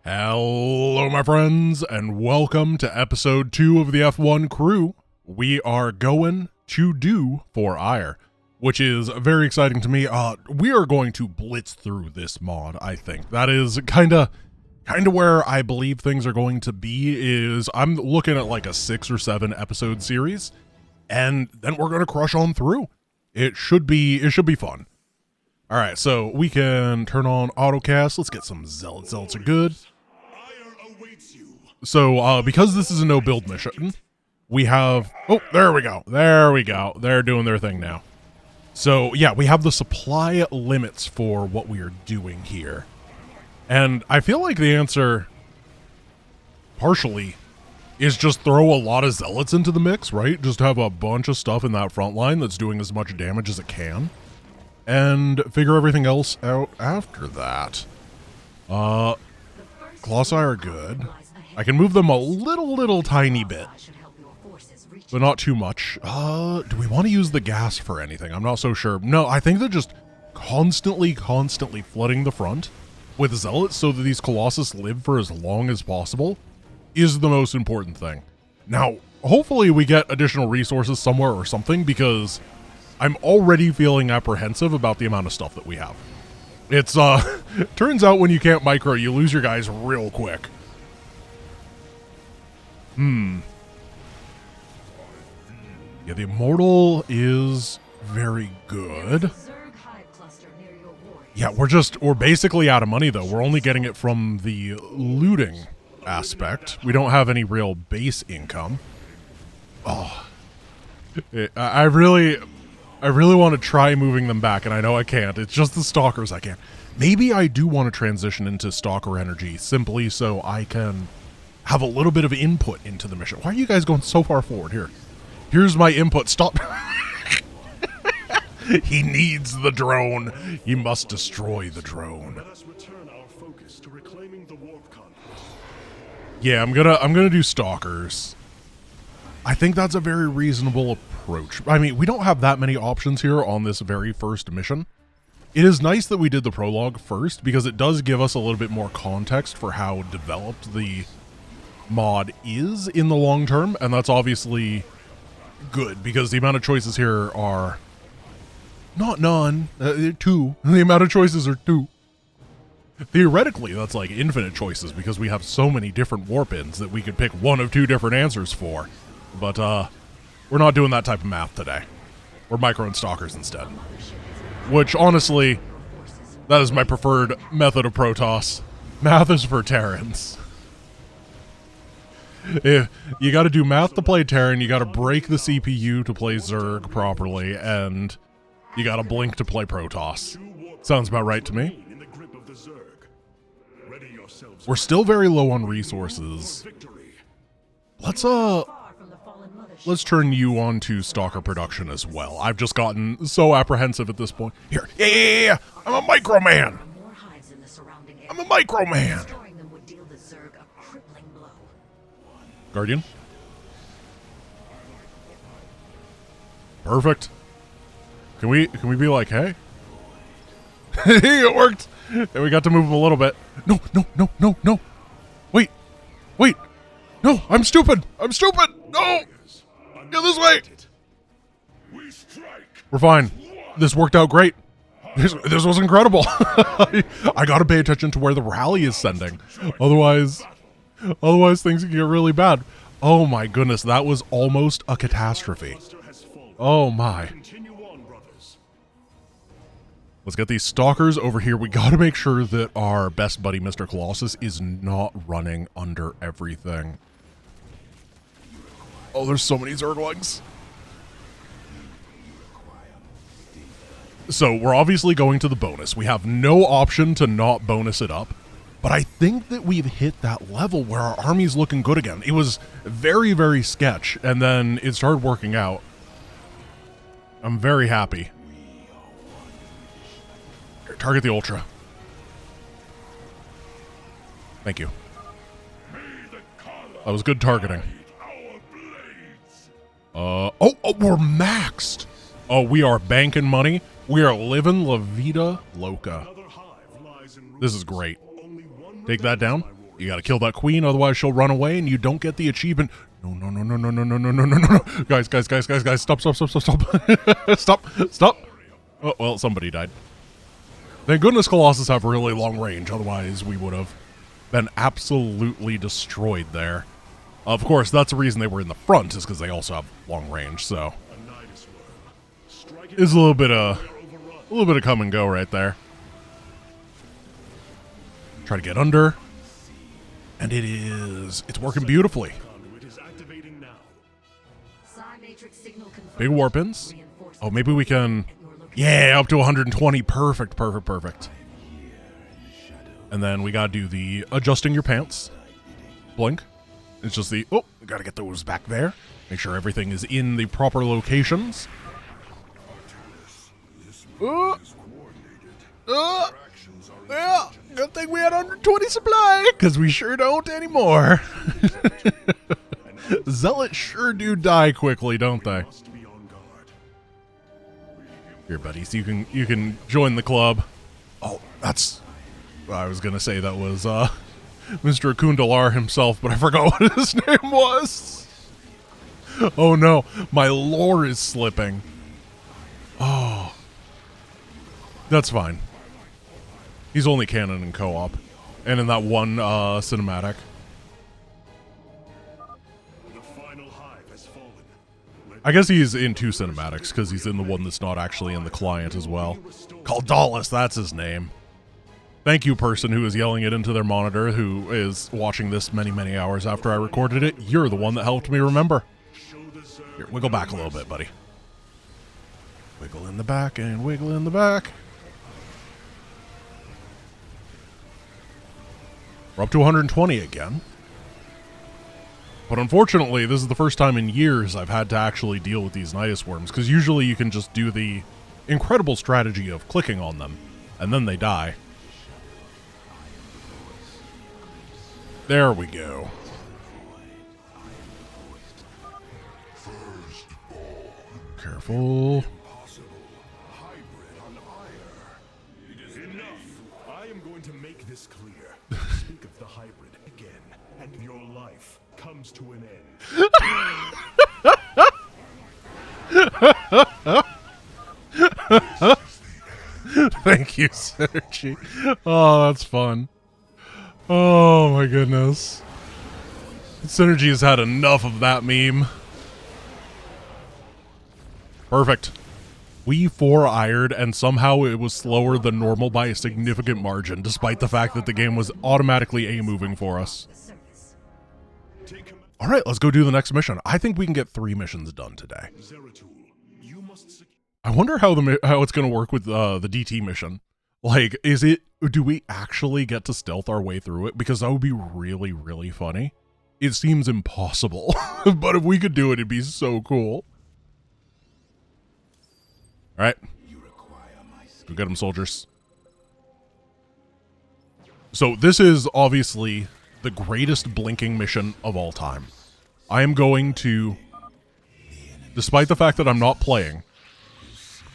Hello, my friends, and welcome to episode 2 of the F1 crew. We are going to do for ire, which is very exciting to me. We are going to blitz through this mod, I think. That is kind of where I believe things are going to be. Is I'm looking at like a 6 or 7 episode series, and then we're going to crush on through. It should be fun. All right, so we can turn on autocast. Let's get some zealots. Zealots are good. So, because this is a no-build mission, we have... Oh, there we go. There we go. They're doing their thing now. So, yeah, we have the supply limits for what we are doing here. And I feel like the answer, partially, is just throw a lot of zealots into the mix, right? Just have a bunch of stuff in that front line that's doing as much damage as it can. And figure everything else out after that. Colossi are good. I can move them a little tiny bit, but not too much. Do we want to use the gas for anything? I'm not so sure. No, I think they're just constantly flooding the front with zealots so that these Colossus live for as long as possible is the most important thing. Now, hopefully we get additional resources somewhere or something, because I'm already feeling apprehensive about the amount of stuff that we have. It's, turns out when you can't micro, you lose your guys real quick. Yeah, the Immortal is very good. Yeah, we're basically out of money, though. We're only getting it from the looting aspect. We don't have any real base income. Oh. I really want to try moving them back, and I know I can't. It's just the Stalkers I can't. Maybe I do want to transition into Stalker energy, simply so I can have a little bit of input into the mission. Why are you guys going so far forward? Here's my input. Stop. He needs the drone. He must destroy the drone. Let us return our focus to reclaiming the warp conduit. Yeah, I'm gonna do Stalkers. I think that's a very reasonable approach. I mean, we don't have that many options here on this very first mission. It is nice that we did the prologue first, because it does give us a little bit more context for how developed the mod is in the long term, and that's obviously good, because the amount of choices here are not none, 2. The amount of choices are 2. Theoretically, that's like infinite choices, because we have so many different warp ins that we could pick one of 2 different answers for. But we're not doing that type of math today. We're micro and Stalkers instead, which honestly, that is my preferred method of Protoss. Math is for Terrans. If you got to do math to play Terran, you got to break the CPU to play Zerg properly, and you got to blink to play Protoss. Sounds about right to me. We're still very low on resources. Let's turn you on to Stalker production as well. I've just gotten so apprehensive at this point. Here, yeah. I'm a micro man. I'm a micro man. Guardian. Perfect. Can we be like, hey? It worked. And we got to move him a little bit. No. Wait. No, I'm stupid. No. Go this way. We're fine. This worked out great. This was incredible. I got to pay attention to where the rally is sending. Otherwise things can get really bad. Oh my goodness, that was almost a catastrophe. Oh my. Let's get these Stalkers over here. We got to make sure that our best buddy, Mr. Colossus, is not running under everything. Oh, there's so many Zerglings. So we're obviously going to the bonus. We have no option to not bonus it up. But I think that we've hit that level where our army's looking good again. It was very sketch, and then it started working out. I'm very happy. Here, target the Ultra. Thank you. That was good targeting. Oh, we're maxed. Oh, we are banking money. We are living La Vida Loca. This is great. Take that down. You gotta kill that queen, otherwise she'll run away and you don't get the achievement. No, no, no, no, no, no, no, no, no, no, no. Guys, guys, guys, guys, guys, stop, stop, stop, stop, stop. Stop, stop. Oh, well, somebody died. Thank goodness Colossus have really long range, otherwise we would have been absolutely destroyed there. Of course, that's the reason they were in the front, is because they also have long range, so. It's a little bit of come and go right there. Try to get under. And it's working beautifully. Big warpins. Oh, maybe we can, yeah, up to 120. Perfect, perfect, perfect. And then we gotta do the adjusting your pants. Blink. It's just the, oh, we gotta get those back there. Make sure everything is in the proper locations. Yeah, good thing we had 120 supply, because we sure don't anymore. Zealots sure do die quickly, don't they? Here, buddies, you can join the club. Oh, that's, I was gonna say that was Mr. Kundalar himself, but I forgot what his name was. Oh no, my lore is slipping. Oh, that's fine. He's only canon in co-op, and in that one cinematic. I guess he's in 2 cinematics, because he's in the one that's not actually in the client as well. Caldalis, that's his name. Thank you, person who is yelling it into their monitor, who is watching this many, many hours after I recorded it. You're the one that helped me remember. Here, wiggle back a little bit, buddy. Wiggle in the back and wiggle in the back. We're up to 120 again. But unfortunately, this is the first time in years I've had to actually deal with these Nidus worms, because usually you can just do the incredible strategy of clicking on them, and then they die. There we go. Careful. I am going to make this clear. Speak of the hybrid again, and your life comes to an end. Thank you, Synergy. Oh, that's fun. Oh my goodness. Synergy has had enough of that meme. Perfect. We 4-ired, and somehow it was slower than normal by a significant margin, despite the fact that the game was automatically A-moving for us. Alright, let's go do the next mission. I think we can get 3 missions done today. I wonder how it's going to work with the DT mission. Like, do we actually get to stealth our way through it? Because that would be really, really funny. It seems impossible, but if we could do it, it'd be so cool. Alright. Go get them, soldiers. So this is obviously the greatest blinking mission of all time. I am going to, despite the fact that I'm not playing,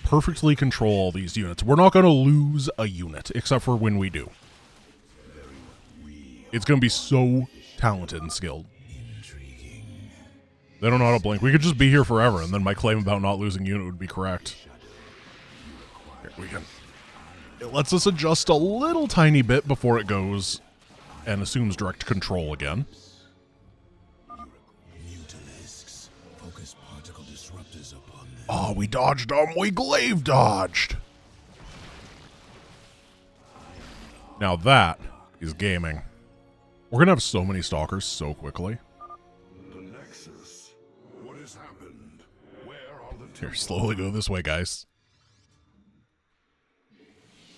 perfectly control all these units. We're not going to lose a unit, except for when we do. It's going to be so talented and skilled. They don't know how to blink. We could just be here forever, and then my claim about not losing unit would be correct. Here we can. It lets us adjust a little tiny bit before it goes and assumes direct control again. Oh, we dodged them. We glaive dodged. Now that is gaming. We're going to have so many stalkers so quickly. The nexus. What has happened? Where are the Here, slowly go this way, guys.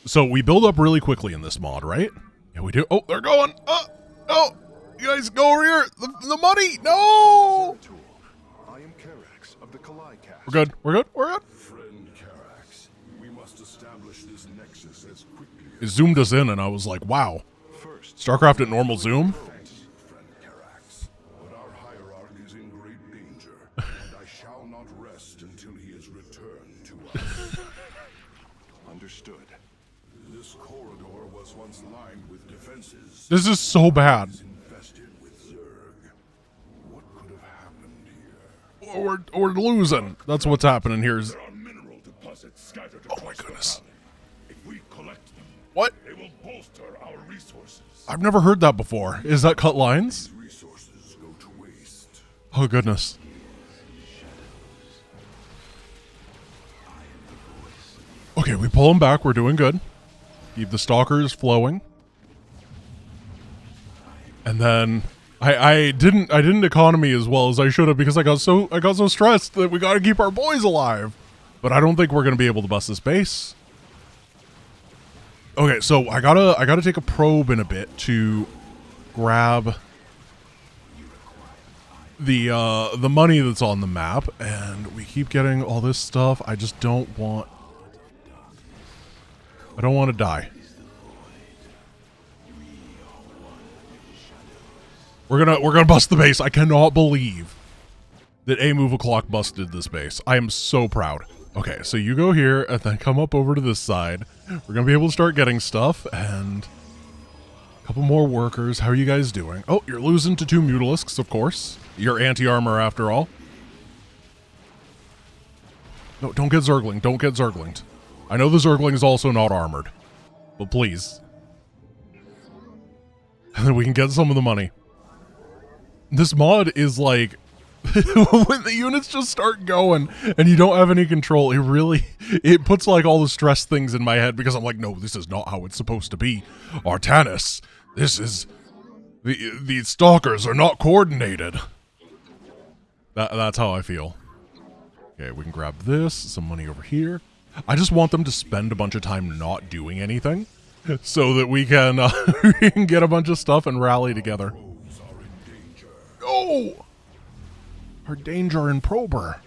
So we build up really quickly in this mod, right? Yeah, we do. Oh, they're going. Oh, you guys go over here. The money. No. I am Karax of the Kalai-cast. We're good. We're good. We're good. Friend Karax, we must establish this nexus as quickly It zoomed us in, and I was like, wow. first. StarCraft at normal zoom? Friend Karax, but our hierarch is in great danger, and I shall not rest until he is returned to us. Understood. This corridor was once lined with defenses. This is so bad. Infested with Zerg. What could have happened here? We're losing. That's what's happening here. There are mineral deposits scattered Oh my across the goodness. valley. If we collect them, What? they will bolster our resources. I've never heard that before. Is that cut lines? These resources go to waste. Oh goodness. Okay, we pull them back. We're doing good. Keep the stalkers flowing. And then I didn't economy as well as I should have because I got so stressed that we got to keep our boys alive. But I don't think we're going to be able to bust this base. Okay, so I gotta take a probe in a bit to grab the money that's on the map, and we keep getting all this stuff. I just don't want to die. We're gonna bust the base. I cannot believe that a move o'clock busted this base. I am so proud. Okay, so you go here and then come up over to this side. We're gonna be able to start getting stuff and a couple more workers. How are you guys doing? Oh, you're losing to 2 mutalisks, of course. You're anti-armor after all. No, don't get Zergling. Don't get Zerglinged. I know the Zergling is also not armored, but please. And then we can get some of the money. This mod is like, when the units just start going and you don't have any control, it puts like all the stress things in my head because I'm like, no, this is not how it's supposed to be. Artanis, this is, the stalkers are not coordinated. That's how I feel. Okay, we can grab this, some money over here. I just want them to spend a bunch of time not doing anything so that we can, we can get a bunch of stuff and rally together. No! Our danger and prober.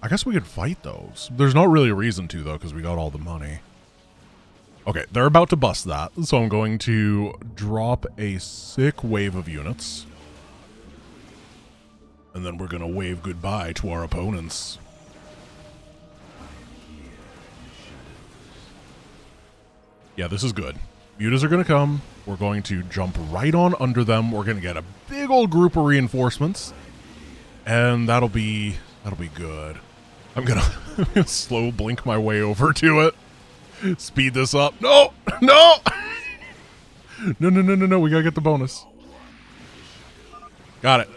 I guess we could fight those. There's not really a reason to, though, because we got all the money. Okay, they're about to bust that, so I'm going to drop a sick wave of units. And then we're going to wave goodbye to our opponents. Yeah, this is good. Mutas are going to come. We're going to jump right on under them. We're going to get a big old group of reinforcements. And that'll be good. I'm gonna slow blink my way over to it. Speed this up. No! No! No. We gotta get the bonus. Got it.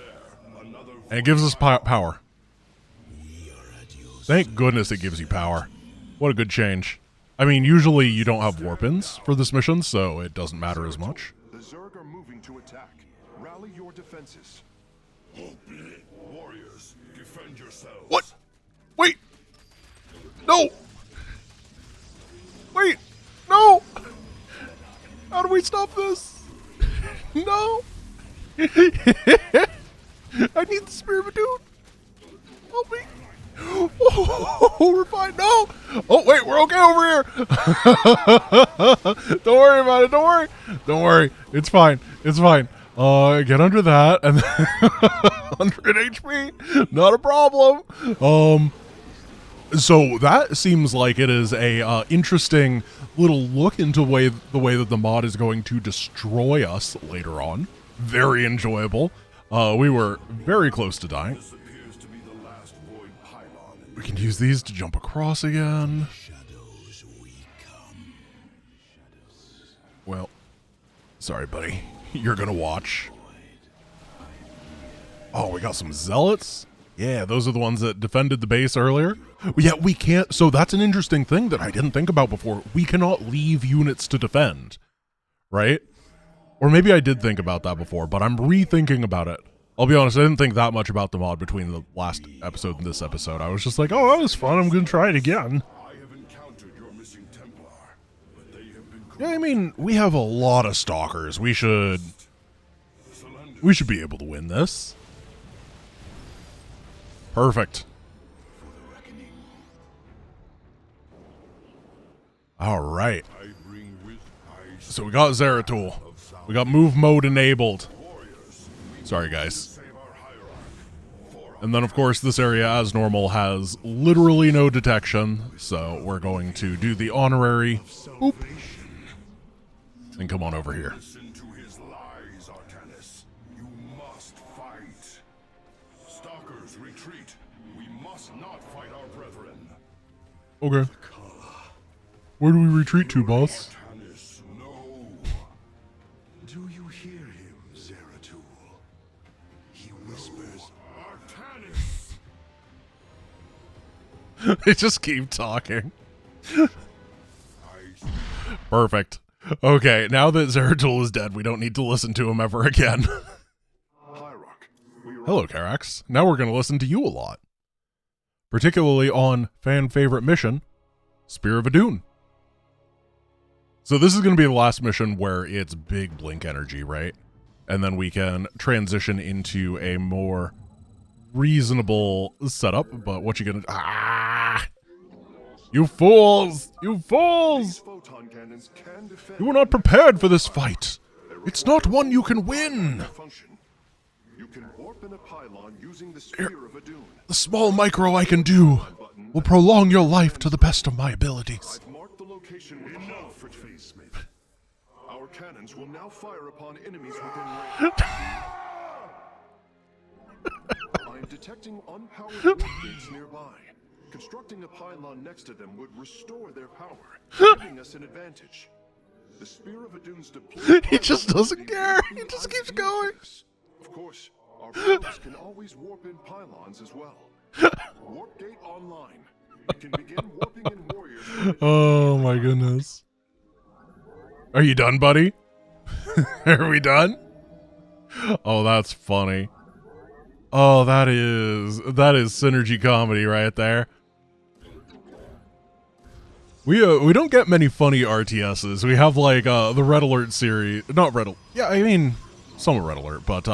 And it gives us power. Thank goodness it gives you power. What a good change. I mean, usually you don't have warp-ins for this mission, so it doesn't matter as much. The Zerg are moving to attack. Rally your defenses. Warriors, defend yourselves. What? Wait! No! Wait! No! How do we stop this? No! I need the spirit, dude! Help me! Oh, we're fine. No! Oh, wait, we're okay over here! Don't worry about it, don't worry! Don't worry, it's fine, it's fine. Get under that, and 100 HP, not a problem. So that seems like it is a interesting little look into the way that the mod is going to destroy us later on. Very enjoyable. We were very close to dying. This appears to be the last void pylon. We can use these to jump across again. Shadows we come. Well, sorry, buddy. You're gonna watch. Oh, we got some zealots? Yeah, those are the ones that defended the base earlier. Yeah, we can't. So that's an interesting thing that I didn't think about before. We cannot leave units to defend, right? Or maybe I did think about that before, but I'm rethinking about it. I'll be honest, I didn't think that much about the mod between the last episode and this episode. I was just like, oh, that was fun. I'm going to try it again. I have encountered your missing Templar, but they have been Yeah, I mean, we have a lot of stalkers. We should be able to win this. Perfect. All right. So we got Zeratul. We got move mode enabled. Sorry, guys. And then, of course, this area, as normal, has literally no detection. So we're going to do the honorary boop. and come on over here. Listen to his lies, Artanis. You must fight. Stalkers, retreat. We must not fight our brethren. Okay. Where do we retreat to, boss? Artanis, no. Do you hear him, Zeratul? He whispers, Artanis. They just keep talking. I Perfect. Okay, now that Zeratul is dead, we don't need to listen to him ever again. Hello, Carax. Now we're going to listen to you a lot. Particularly on fan favorite mission, Spear of Adun. So this is going to be the last mission where it's big blink energy, right? And then we can transition into a more reasonable setup. But what you going to... Ah! You fools! You fools! You were not prepared for this fight. It's not one you can win. You can warp in a pylon using the Spear of Adun. The small micro I can do will prolong your life to the best of my abilities. I've marked the location with enough for face, Smith. Our cannons will now fire upon enemies within range. I'm detecting unpowered warp gates nearby. Constructing a pylon next to them would restore their power, giving us an advantage. The Spear of Adun's deployed. He just doesn't care. He just keeps going. Of course, our probes can always warp in pylons as well. Warp gate online. We can begin warping in warriors. Oh my goodness. Are you done, buddy? Are we done? Oh, that's funny. Oh, that is synergy comedy right there. We don't get many funny RTSs. We have like the Red Alert series, not Red Alert. Yeah, I mean some Red Alert, but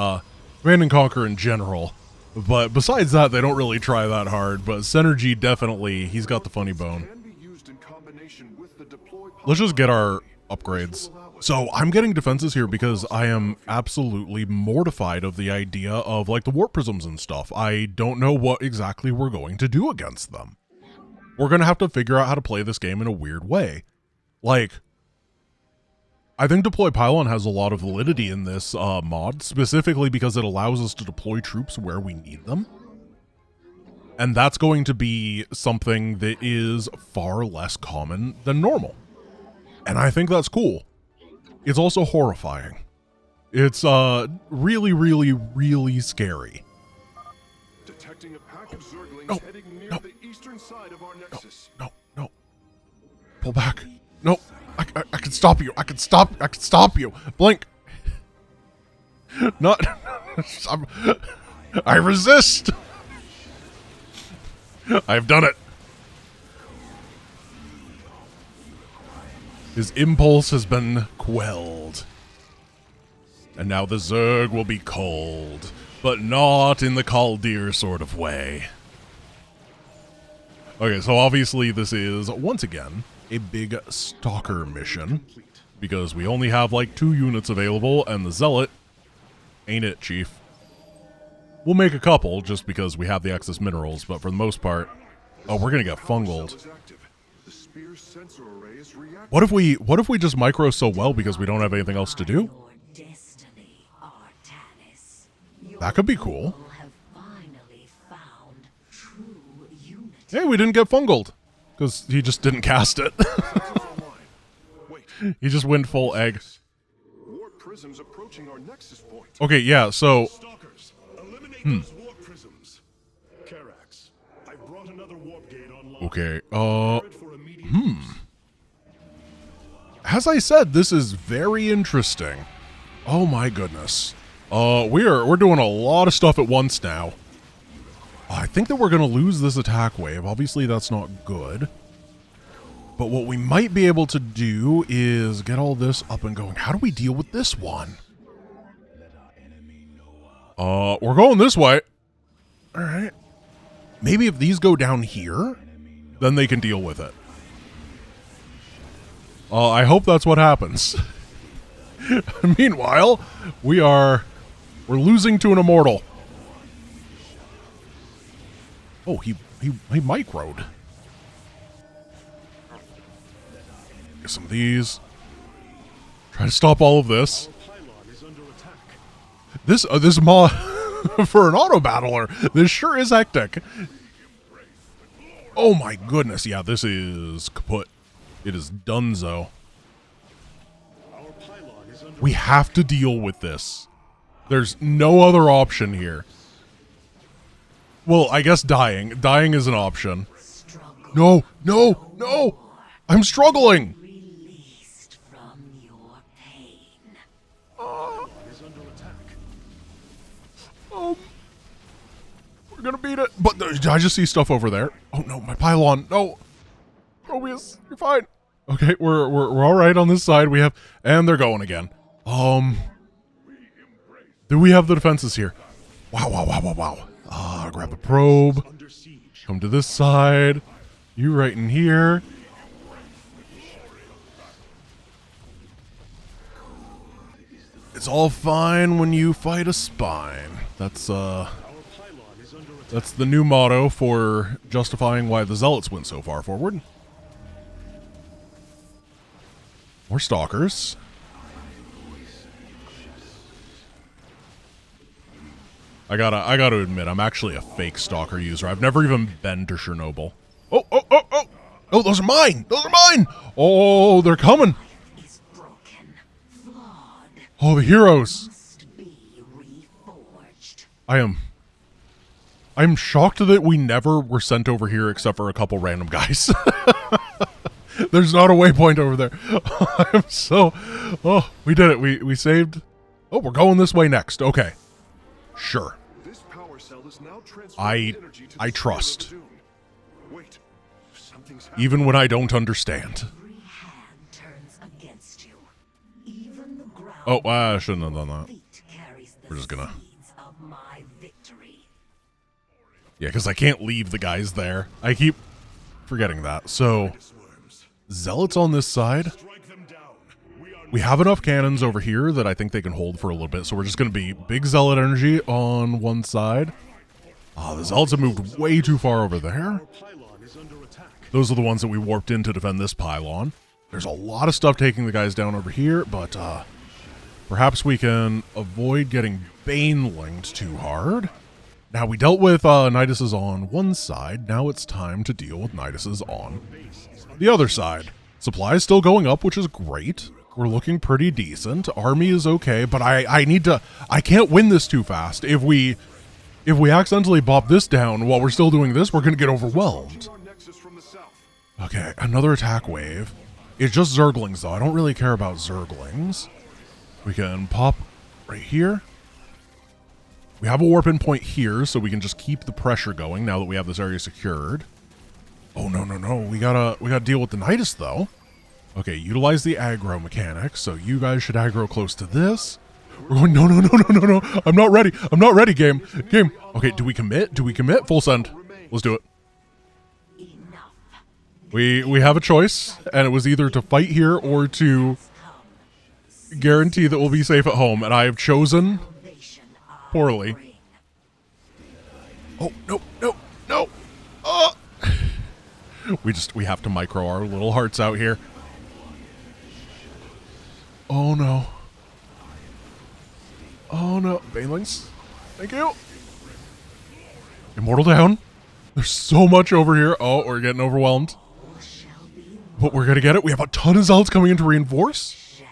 Command and Conquer in general. But besides that, they don't really try that hard. But Synergy definitely, he's got the funny bone. Let's just get our upgrades. So I'm getting defenses here because I am absolutely mortified of the idea of like the warp prisms and stuff. I don't know what exactly we're going to do against them. We're going to have to figure out how to play this game in a weird way. Like, I think Deploy Pylon has a lot of validity in this mod, specifically because it allows us to deploy troops where we need them. And that's going to be something that is far less common than normal. And I think that's cool. It's also horrifying. It's really, really, really scary. Detecting a pack of Zerglings heading near the eastern side of our nexus. No. Pull back. No. I can stop you. I can stop you. Blink. Not. I resist. I've done it. His impulse has been quelled. And now the Zerg will be cold, but not in the Kaldir sort of way. Okay, so obviously this is, once again, a big stalker mission, because we only have like 2 units available, and the Zealot ain't it, Chief. We'll make a couple, just because we have the excess minerals, but for the most part... Oh, we're gonna get fungled. What if we just micro so well because we don't have anything else to do? That could be cool. Hey, we didn't get fungled. Because he just didn't cast it. He just went full egg. Okay, yeah, so... Okay, As I said, this is very interesting. Oh my goodness. We're doing a lot of stuff at once now. I think that we're going to lose this attack wave. Obviously, that's not good. But what we might be able to do is get all this up and going. How do we deal with this one? We're going this way. All right. Maybe if these go down here, then they can deal with it. I hope that's what happens. Meanwhile, we're losing to an immortal. Oh, he microed. Get some of these. Try to stop all of this. This mod for an auto battler, this sure is hectic. Oh my goodness, yeah, this is kaput. It is donezo. We have to deal with this. There's no other option here. Well, I guess dying. Dying is an option. No, no, no! I'm struggling! Released from your pain. We're gonna beat it. But did I just see stuff over there? Oh no, my pylon. No. Probius, you're fine. Okay, we're all right on this side. We have, and they're going again. Do we have the defenses here? Wow, wow, wow, wow, wow. Grab the probe. Come to this side. You right in here. It's all fine when you fight a spine. That's the new motto for justifying why the Zealots went so far forward. More stalkers. I gotta admit, I'm actually a fake stalker user. I've never even been to Chernobyl. Oh, oh, oh, oh! Oh, those are mine! Those are mine! Oh, they're coming! Is broken, flawed, Oh, the heroes! must be reforged. I'm shocked that we never were sent over here except for a couple random guys. There's not a waypoint over there. I'm so... Oh, we did it. We saved... Oh, we're going this way next. Okay. Sure. This power cell is now I transferring energy to the trust. Spirit of the Dune. Wait, something's happening. Even when I don't understand. Every hand turns against you. Even the ground. Oh, I shouldn't have done that. Feet carries the We're just gonna... seeds of my victory. Yeah, because I can't leave the guys there. I keep forgetting that. So, Zealots on this side. We have enough cannons over here that I think they can hold for a little bit. So we're just going to be big Zealot energy on one side. The Zealots have moved way too far over there. Those are the ones that we warped in to defend this pylon. There's a lot of stuff taking the guys down over here, but perhaps we can avoid getting Bane-linked too hard. Now, we dealt with Nidus's on one side. Now it's time to deal with Nidus's on the other side. Supply is still going up, which is great. We're looking pretty decent. Army is okay, but I can't win this too fast. If we accidentally bop this down while we're still doing this, we're going to get overwhelmed. Our nexus from the south. Okay, another attack wave. It's just Zerglings, though. I don't really care about Zerglings. We can pop right here. We have a warp-in point here, so we can just keep the pressure going now that we have this area secured. Oh, no, no, no. We gotta deal with the Nidus, though. Okay, utilize the aggro mechanics, so you guys should aggro close to this. We're going, no, no, no, no, no, no. I'm not ready. I'm not ready, game. Game. Okay, do we commit? Do we commit? Full send. Let's do it. Enough. We have a choice, and it was either to fight here or to guarantee that we'll be safe at home, and I have chosen Salvation I poorly. bring. Oh, no, no, no. We have to micro our little hearts out here. Oh, no. Oh, no. Banelings. Thank you. Immortal down. There's so much over here. Oh, we're getting overwhelmed. All shall be, But we're going to get it. We have a ton of Zealots coming in to reinforce. shall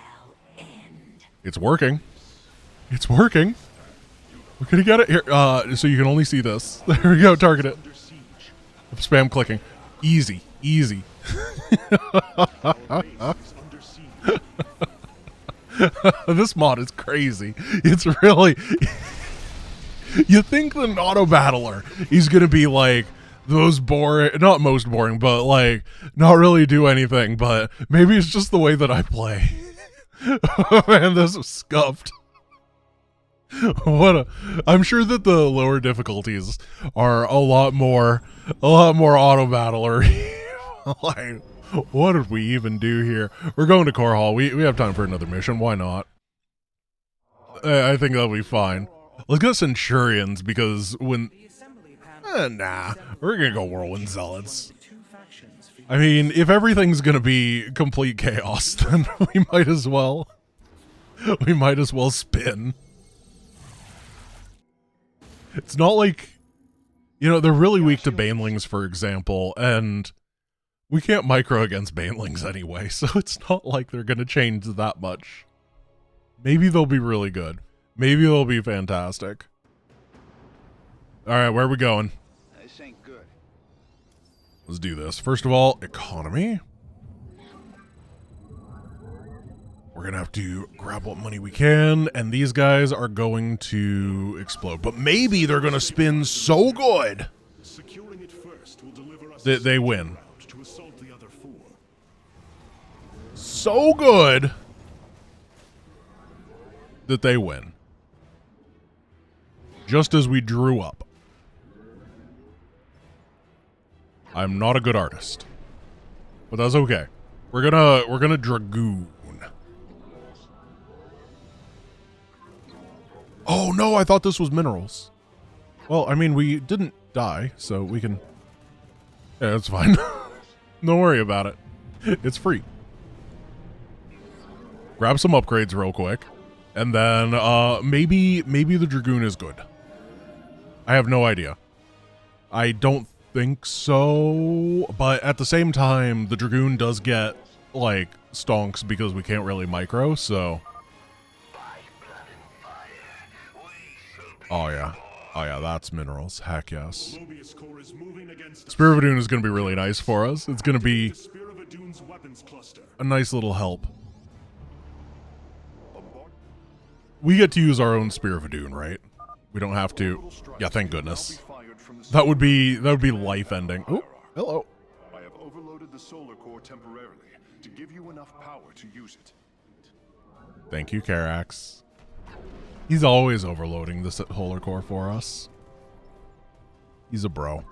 end. It's working. It's working. We're going to get it here. So you can only see this. There we go. Target it. Spam clicking. Easy. Easy. This mod is crazy. It's really... You think the auto battler is going to be like those boring... Not most boring, but like not really do anything. But maybe it's just the way that I play. Man, this is scuffed. I'm sure that the lower difficulties are a lot more auto battler. Like, what did we even do here? We're going to Core Hall. We have time for another mission. Why not? I think that'll be fine. Let's get Centurions because when... nah. We're going to go Whirlwind Zealots. I mean, if everything's going to be complete chaos, then we might as well. We might as well spin. It's not like, you know, they're really weak to banelings, for example, and we can't micro against banelings anyway, so it's not like they're going to change that much. Maybe they'll be really good. Maybe they'll be fantastic. All right, where are we going? This ain't good. Let's do this. First of all, economy. We're going to have to grab what money we can, and these guys are going to explode. But maybe they're going to spin so good that they win. So good that they win. Just as we drew up. I'm not a good artist, but that's okay. We're gonna dragoon. Oh no, I thought this was minerals. Well, I mean, we didn't die, so we can... Yeah, that's fine. Don't worry about it. It's free. Grab some upgrades real quick. And then, maybe the Dragoon is good. I have no idea. I don't think so, but at the same time, the Dragoon does get, like, stonks because we can't really micro, so... Oh yeah. Oh yeah, that's minerals. Heck yes. Spear of Adun is going to be really nice for us. It's going to be a nice little help. We get to use our own Spear of Adun, right? We don't have to. Yeah, thank goodness. That would be life ending. Oh, hello. I have overloaded the solar core temporarily to give you enough power to use it. Thank you, Karax. He's always overloading the solar core for us. He's a bro.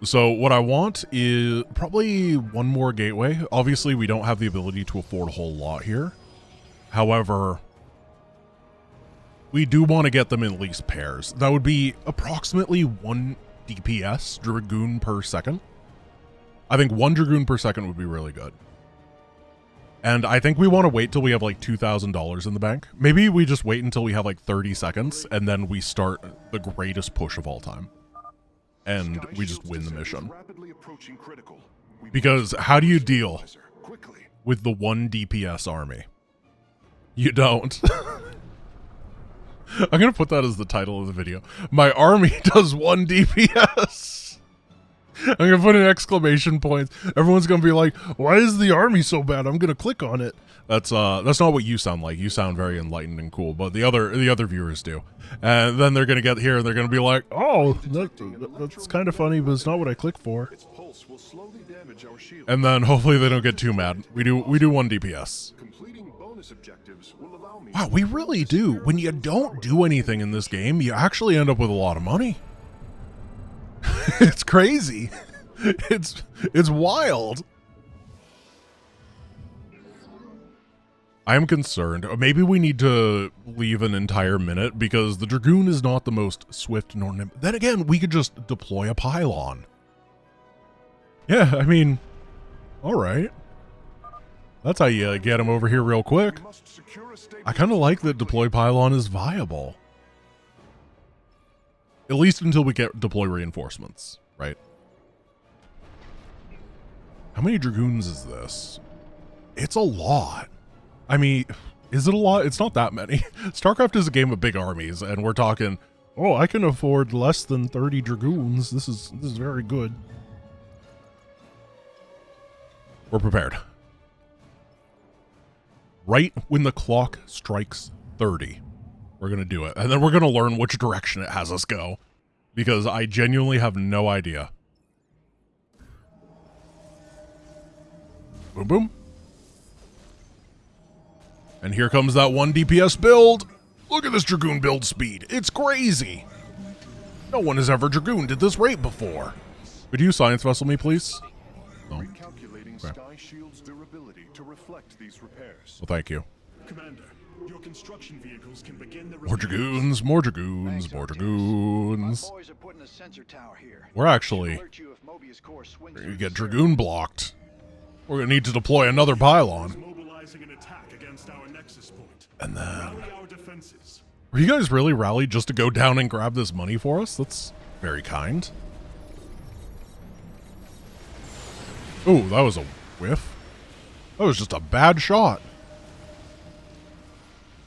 So what I want is probably one more gateway. Obviously, we don't have the ability to afford a whole lot here. However, we do want to get them in at least pairs. That would be approximately 1 DPS Dragoon per second. I think 1 Dragoon per second would be really good. And I think we want to wait till we have like $2,000 in the bank. Maybe we just wait until we have like 30 seconds and then we start the greatest push of all time. And we just win the mission. Because how do you deal with the 1 DPS army? You don't. I'm going to put that as the title of the video. My army does 1 DPS. I'm going to put an exclamation point. Everyone's going to be like, why is the army so bad? I'm going to click on it. That's not what you sound like. You sound very enlightened and cool, but the other viewers do. And then they're going to get here and they're going to be like, oh, that's kind of funny, but it's not what I click for. And then hopefully they don't get too mad. We do 1 DPS. Wow, we really do. When you don't do anything in this game, you actually end up with a lot of money. It's crazy. It's wild. I am concerned. Maybe we need to leave an entire minute because the Dragoon is not the most swift nor nimble. Then again, we could just deploy a pylon. Yeah, I mean, all right. That's how you get him over here real quick. I kind of like that deploy pylon is viable. At least until we get deploy reinforcements, right? How many Dragoons is this? It's a lot. I mean, is it a lot? It's not that many. StarCraft is a game of big armies, and we're talking, oh, I can afford less than 30 Dragoons. This is very good. We're prepared. Right when the clock strikes 30. We're going to do it. And then we're going to learn which direction it has us go. Because I genuinely have no idea. Boom, boom. And here comes that 1 DPS build. Look at this Dragoon build speed. It's crazy. No one has ever Dragooned at this rate before. Could you science vessel me, please? No. Recalculating Sky Shield's durability to reflect these repairs. Well, thank you. Commander, your construction vehicles can begin the More Dragoons, more Dragoons, more Dragoons. My boys are putting a sensor tower here. We're actually You if Mobius core swings going to get Dragoon blocked. We're going to need to deploy another pylon. organizing an attack against our nexus point. And then... Rally our defenses. Were you guys really rallied just to go down and grab this money for us? That's very kind. Ooh, that was a whiff. That was just a bad shot.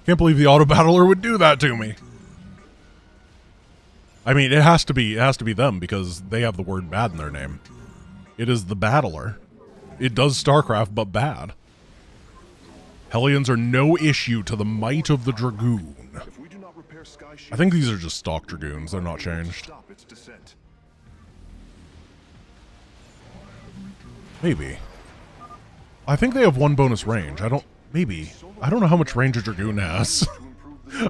Can't believe the auto battler would do that to me. I mean, it has to be them because they have the word bad in their name. It is the battler. It does StarCraft, but bad. Hellions are no issue to the might of the Dragoon. If we do not repair sky shields, I think these are just stock Dragoons. They're not changed. stop its descent. Maybe. I think they have one bonus range. Maybe. I don't know how much range a Dragoon has.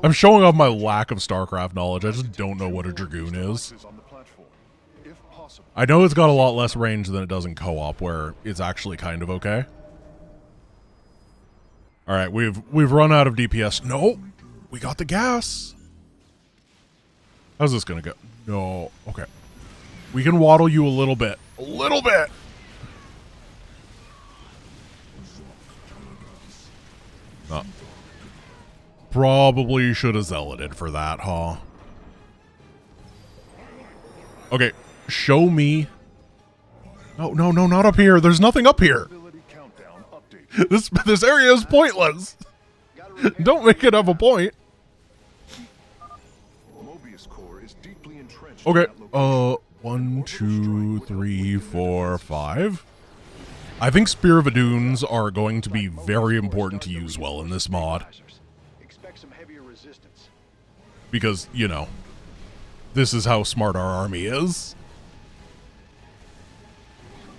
I'm showing off my lack of StarCraft knowledge. I just don't know what a Dragoon is. On the platform, if possible. I know it's got a lot less range than it does in co-op, where it's actually kind of okay. All right, we've run out of DPS. No, we got the gas. How's this gonna go? No, okay. We can waddle you a little bit. A little bit. Probably should have zealoted for that, huh? Okay, show me. No, not up here. There's nothing up here. Ability countdown update. This area is pointless. Don't make it have a point. Mobius core is deeply entrenched. Okay. in that location. 1, 2, 3, 4, 5. I think Spear of Aduns are going to be very important to use well in this mod. Expect some heavier resistance. Because, you know, this is how smart our army is.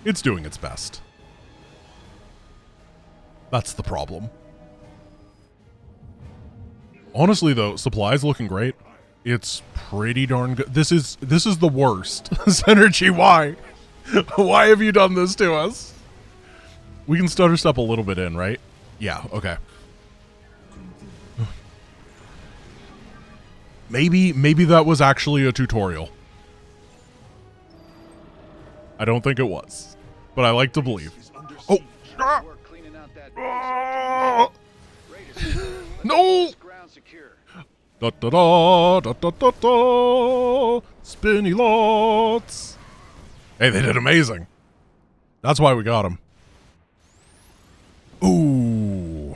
It's doing its best. That's the problem. Honestly, though, supplies looking great. It's pretty darn good. This is the worst. Synergy, why? Why have you done this to us? We can stutter step a little bit in, right? Yeah, okay. Maybe that was actually a tutorial. I don't think it was, but I like to believe. Oh! Ah! Work cleaning out that Ah! Raiders, No! ground secure. Da da da da da da da. Spinny lots. Hey, they did amazing. That's why we got them. Ooh.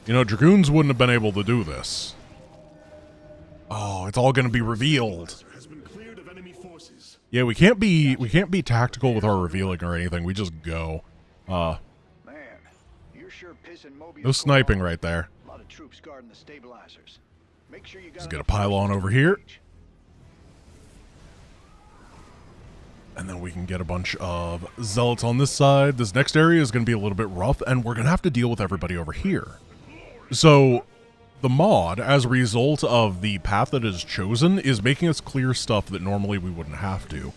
You know, Dragoons wouldn't have been able to do this. Oh, it's all going to be revealed. Has been cleared of enemy forces. Yeah, we can't be tactical with our revealing or anything. We just go. Man, you're sure pissing Mobius. No sniping right there. A lot of troops guarding the stabilizers. Make sure you got Let's get a enough pylon forces over to here. reach. And then we can get a bunch of zealots on this side. This next area is going to be a little bit rough, and we're going to have to deal with everybody over here. So, the mod, as a result of the path that is chosen, is making us clear stuff that normally we wouldn't have to.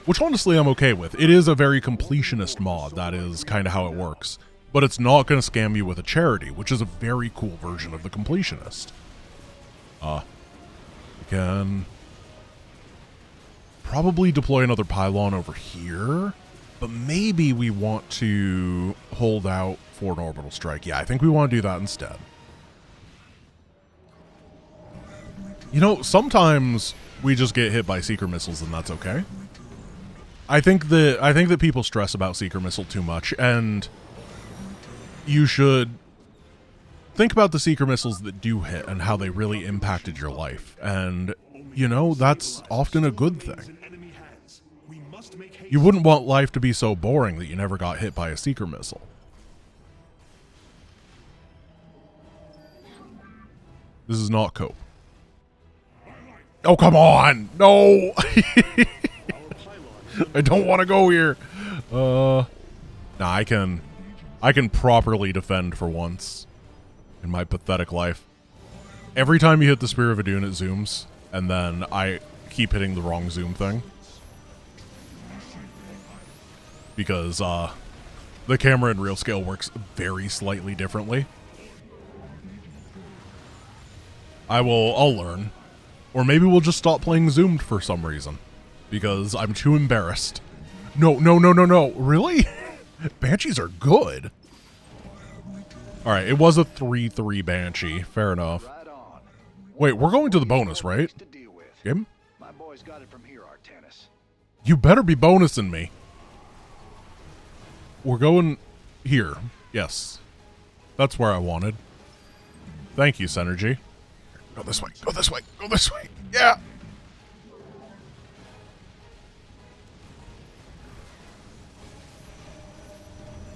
Which, honestly, I'm okay with. It is a very completionist mod. That is kind of how it works. But it's not going to scam you with a charity, which is a very cool version of the completionist. We can probably deploy another pylon over here, but maybe we want to hold out for an orbital strike. Yeah, I think we want to do that instead. You know, sometimes we just get hit by seeker missiles, and that's okay. I think that people stress about seeker missile too much, and you should think about the seeker missiles that do hit and how they really impacted your life. And, you know, that's often a good thing. In enemy hands. We must make haste. You wouldn't want life to be so boring that you never got hit by a seeker missile. This is not cope. Oh, come on! No! I don't want to go here. Nah, I can properly defend for once in my pathetic life. Every time you hit the Spear of Adun, it zooms, and then I keep hitting the wrong zoom thing. Because, the camera in real scale works very slightly differently. I'll learn. Or maybe we'll just stop playing zoomed for some reason. Because I'm too embarrassed. No, no, no, no, no. Really? Banshees are good. All right, it was a 3/3 Banshee. Fair enough. Right on. Wait, we're going to the bonus, right? To deal with. Game? My boys got it from here, Artanis. You better be bonusing me. We're going here. Yes. That's where I wanted. Thank you, Synergy. Go this way. Go this way. Go this way. Yeah.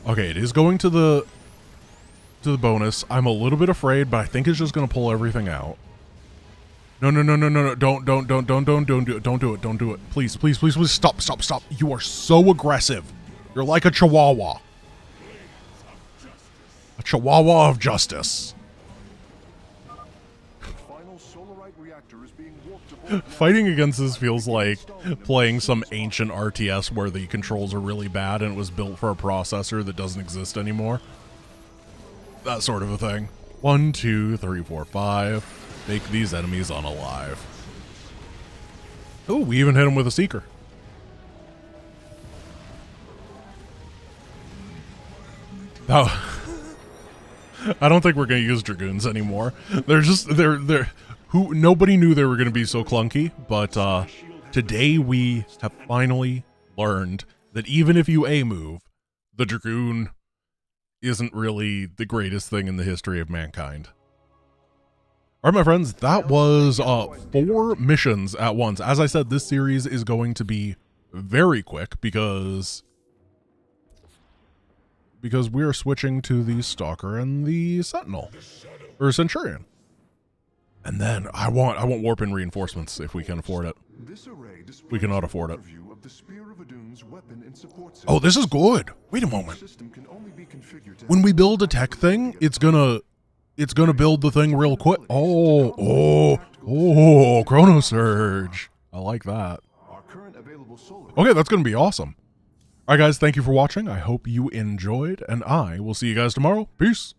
Okay, it is going to the bonus. I'm a little bit afraid, but I think it's just going to pull everything out. No, no, no, no, no, no. Don't do it. Don't do it. Don't do it. Please, please, please, please. Stop, stop, stop. You are so aggressive. You're like a chihuahua. A chihuahua of justice. Final Solarite reactor is being warped to Fighting against this feels like playing some ancient RTS where the controls are really bad and it was built for a processor that doesn't exist anymore. That sort of a thing. 1, 2, 3, 4, 5. Make these enemies unalive. Oh, we even hit him with a Seeker. Oh. I don't think we're going to use Dragoons anymore. Nobody knew they were going to be so clunky, but today we have finally learned that even if you A-move, the Dragoon isn't really the greatest thing in the history of mankind. All right, my friends, that was 4 missions at once. As I said, this series is going to be very quick because we are switching to the Stalker and the Sentinel, or Centurion. And then I want warp in reinforcements if we can afford it. This array We cannot afford it. of the Spear of Adun's weapon and support Oh, this is good. Wait a moment. system can only be configured to When we build a tech thing, it's gonna build the thing real quick. Oh, Chrono Surge. I like that. our current available solar Okay, that's gonna be awesome. All right, guys, thank you for watching. I hope you enjoyed, and I will see you guys tomorrow. Peace.